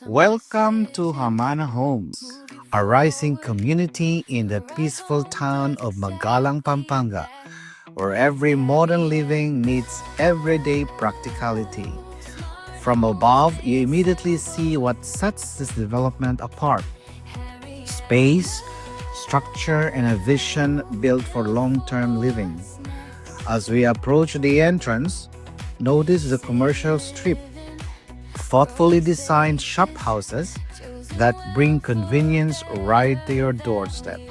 Welcome to Hamana Homes, a rising community in the peaceful town of Magalang, Pampanga, where every modern living meets everyday practicality. From above, you immediately see what sets this development apart: space, structure, and a vision built for long-term living. As we approach the entrance, notice the commercial strip, thoughtfully designed shop houses that bring convenience right to your doorstep.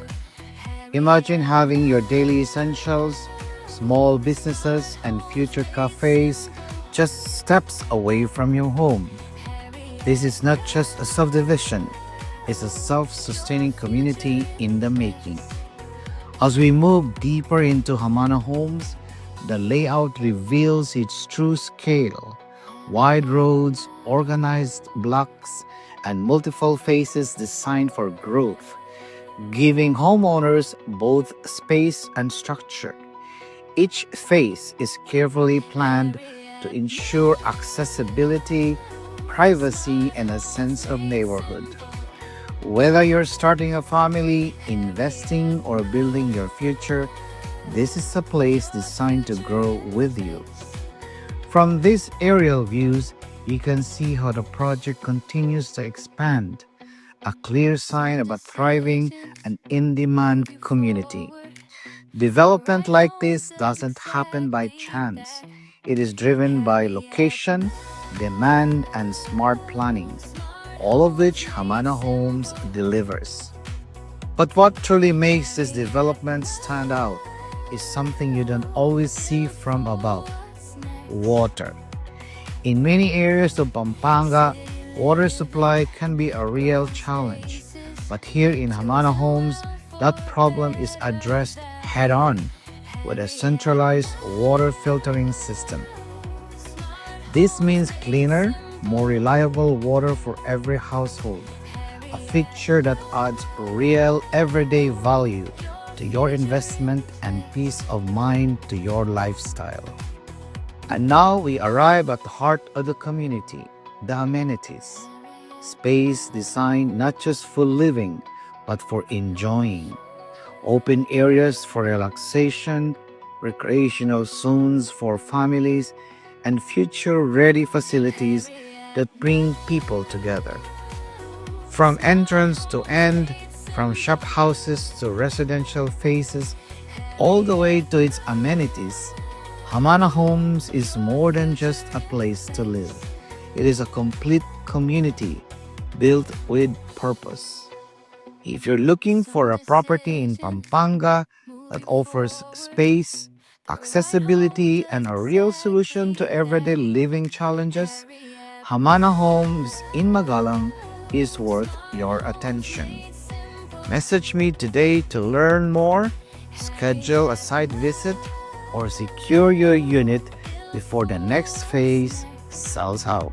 Imagine having your daily essentials, small businesses, and future cafes just steps away from your home. This is not just a subdivision, it's a self-sustaining community in the making. As we move deeper into Hamana Homes, the layout reveals its true scale: wide roads, organized blocks, and multiple phases designed for growth, giving homeowners both space and structure. Each phase is carefully planned to ensure accessibility, privacy, and a sense of neighborhood. Whether you're starting a family, investing, or building your future, this is a place designed to grow with you. From these aerial views, you can see how the project continues to expand, a clear sign of a thriving and in-demand community. Development like this doesn't happen by chance. It is driven by location, demand, and smart planning, all of which Hamana Homes delivers. But what truly makes this development stand out is something you don't always see from above: water. In many areas of Pampanga, water supply can be a real challenge. But here in Hamana Homes, that problem is addressed head-on with a centralized water filtering system. This means cleaner, more reliable water for every household, a feature that adds real everyday value to your investment and peace of mind to your lifestyle. And now we arrive at the heart of the community: the amenities. Space designed not just for living, but for enjoying. Open areas for relaxation, recreational zones for families, and future-ready facilities that bring people together. From entrance to end, from shop houses to residential phases, all the way to its amenities, Hamana Homes is more than just a place to live. It is a complete community built with purpose. If you're looking for a property in Pampanga that offers space, accessibility, and a real solution to everyday living challenges, Hamana Homes in Magalang is worth your attention. Message me today to learn more, schedule a site visit, or secure your unit before the next phase sells out.